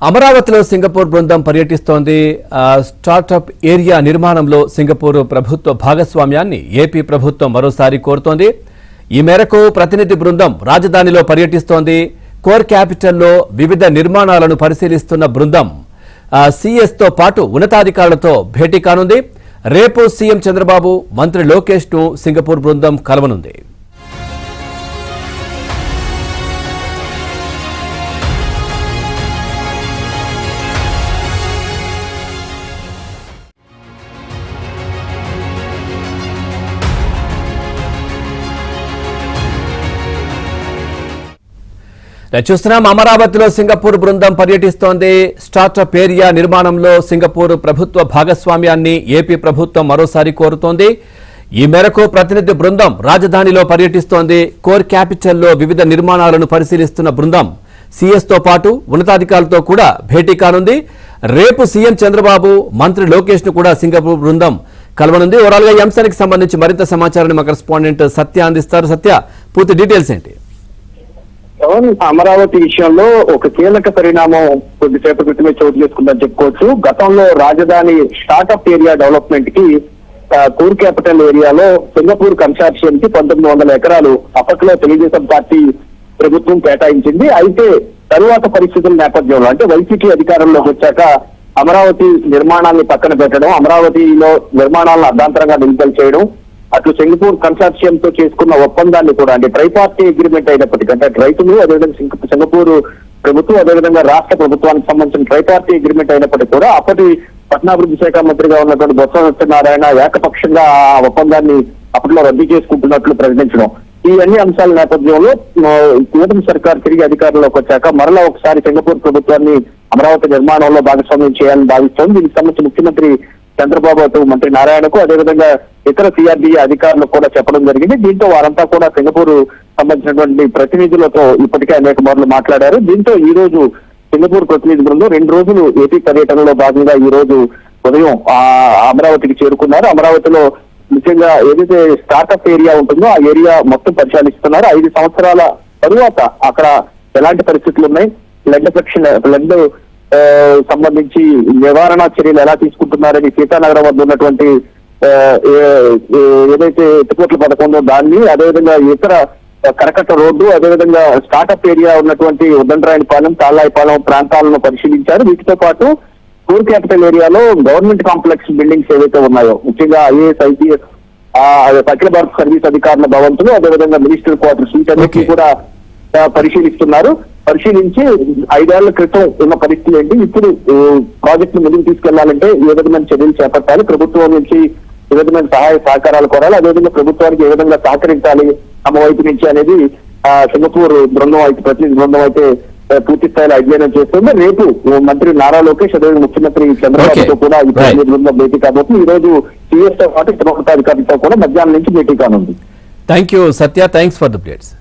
అమరావతిలో సింగపూర్ బృందం పర్యటిస్తోంది. Startup area నిర్మాణంలో సింగపూర్ ప్రభుత్వ భాగస్వామ్యాన్ని ఏపీ ప్రభుత్వం మరోసారి కోరుతోంది. ఈ మేరకు ప్రతినిధి బృందం రాజధానిలో పర్యటిస్తోంది. కోర్ క్యాపిటల్లో వివిధ నిర్మాణాలను పరిశీలిస్తున్న బృందం సీఎస్తో పాటు ఉన్నతాధికారులతో భేటీ కానుంది. రేపు సీఎం చంద్రబాబు, మంత్రి లోకేష్ ను సింగపూర్ బృందం కలవనుంది. చూస్తున్నాం, అమరావతిలో సింగపూర్ బృందం పర్యటిస్తోంది. స్టార్టప్ ఏరియా నిర్మాణంలో సింగపూర్ ప్రభుత్వ భాగస్వామ్యాన్ని ఏపీ ప్రభుత్వం మరోసారి కోరుతోంది. ఈ మేరకు ప్రతినిధి బృందం రాజధానిలో పర్యటిస్తోంది. కోర్ క్యాపిటల్లో వివిధ నిర్మాణాలను పరిశీలిస్తున్న బృందం సీఎస్తో పాటు ఉన్నతాధికారులతో కూడా భేటీ కానుంది. రేపు సీఎం చంద్రబాబు, మంత్రి లోకేష్ ను కూడా సింగపూర్ బృందం కలవనుంది. ఓవరాల్ గా ఈ అంశానికి సంబంధించి మరింత సమాచారాన్ని మా కరెస్పాండెంట్ సత్య అందిస్తారు. సత్య, పూర్తి డీటెయిల్స్ ఏంటి? అమరావతి విషయంలో ఒక కీలక పరిణామం కొద్దిసేపటి క్రితమే చోటు చేసుకుందని చెప్పుకోవచ్చు. గతంలో రాజధాని స్టార్టప్ ఏరియా డెవలప్మెంట్ కి కోర్ క్యాపిటల్ ఏరియాలో సింగపూర్ కన్సార్షియం కి 1900 ఎకరాలు అప్పట్లో తెలుగుదేశం పార్టీ ప్రభుత్వం కేటాయించింది. అయితే తరువాత పరిస్థితుల నేపథ్యంలో అంటే వైసీపీ అధికారంలోకి వచ్చాక అమరావతి నిర్మాణాన్ని పక్కన పెట్టడం, అమరావతిలో నిర్మాణాలను అర్ధాంతరంగా నిలుపుదల చేయడం, అటు సింగపూర్ కన్సార్షియం తో చేసుకున్న ఒప్పందాన్ని కూడా అంటే ట్రైపార్టీ అగ్రిమెంట్ అయినప్పటికీ అంటే రైతులు అదేవిధంగా సింగపూర్ ప్రభుత్వం అదేవిధంగా రాష్ట్ర ప్రభుత్వానికి సంబంధించిన ట్రైపార్టీ అగ్రిమెంట్ అయినప్పటికీ కూడా అప్పటి పట్టణాభివృద్ధి శాఖ మంత్రిగా ఉన్నటువంటి బొత్స సత్యనారాయణ ఏకపక్షంగా ఆ ఒప్పందాన్ని అప్పట్లో రద్దు చేసుకుంటున్నట్లు ప్రకటించడం, ఈ అన్ని అంశాల నేపథ్యంలో కూటమి సర్కార్ తిరిగి అధికారంలోకి వచ్చాక మరలా ఒకసారి సింగపూర్ ప్రభుత్వాన్ని అమరావతి నిర్మాణంలో భాగస్వామ్యం చేయాలని భావిస్తోంది. దీనికి సంబంధించి ముఖ్యమంత్రి చంద్రబాబు అటు మంత్రి నారాయణకు అదేవిధంగా ఇతర సిఆర్డీఏ అధికారులకు కూడా చెప్పడం జరిగింది. దీంతో వారంతా కూడా సింగపూర్ సంబంధించినటువంటి ప్రతినిధులతో ఇప్పటికే అనేక మార్లు మాట్లాడారు. దీంతో ఈ రోజు సింగపూర్ ప్రతినిధి బృందం 2 రోజులు ఏపీ పర్యటనలో భాగంగా ఈ రోజు ఉదయం అమరావతికి చేరుకున్నారు. అమరావతిలో ముఖ్యంగా ఏదైతే స్టార్టప్ ఏరియా ఉంటుందో ఆ ఏరియా మొత్తం పరిశీలిస్తున్నారు. 5 సంవత్సరాల తరువాత అక్కడ ఎలాంటి పరిస్థితులు ఉన్నాయి, ఫ్లడ్ సంబంధించి నివారణ చర్యలు ఎలా తీసుకుంటున్నారని సీతానగరం వద్ద ఉన్నటువంటి ఏదైతే ఎత్తిపోట్ల పథకం ఉందో దాన్ని, అదేవిధంగా ఇతర కరకట్ట రోడ్డు, అదేవిధంగా స్టార్టప్ ఏరియా ఉన్నటువంటి ఉద్దండరాయనిపాలెం, తాళ్ళాయిపాలెం ప్రాంతాలను పరిశీలించారు. వీటితో పాటు కోర్ క్యాపిటల్ ఏరియాలో గవర్నమెంట్ కాంప్లెక్స్ బిల్డింగ్స్ ఏవైతే ఉన్నాయో ముఖ్యంగా ఐఏఎస్, ఐపీఎస్, అఖిల భారత సర్వీస్ అధికారుల భవంతులు, అదేవిధంగా మినిస్టర్ క్వార్టర్స్ వీటన్నిటిని కూడా పరిశీలిస్తున్నారు. పరిశీలించి 5 ఏళ్ల క్రితం ఉన్న పరిస్థితులు ఏంటి, ఇప్పుడు ప్రాజెక్ట్ ను ముందుకు తీసుకెళ్లాలంటే ఏ విధమైన చర్యలు చేపట్టాలి, ప్రభుత్వం నుంచి ఏ విధమైన సహాయ సహకారాలు కోరాలి, అదేవిధంగా ప్రభుత్వానికి ఏ విధంగా సహకరించాలి తమ వైపు నుంచి అనేది సింగపూర్ బృందం అయితే ప్రతినిధి బృందం అయితే పూర్తి స్థాయిలో అధ్యయనం చేస్తుంది. రేపు మంత్రి నారా లోకేష్ అదేవిధంగా ముఖ్యమంత్రి చంద్రబాబుతో కూడా ఈ ప్రతినిధి బృందం భేటీ కాబోతుంది. ఈ రోజు సీఎస్ తో పాటు ఇతర ఉన్నతాధికారులతో కూడా మధ్యాహ్నం నుంచి భేటీ కానుంది. Thank you Satya, thanks for the updates.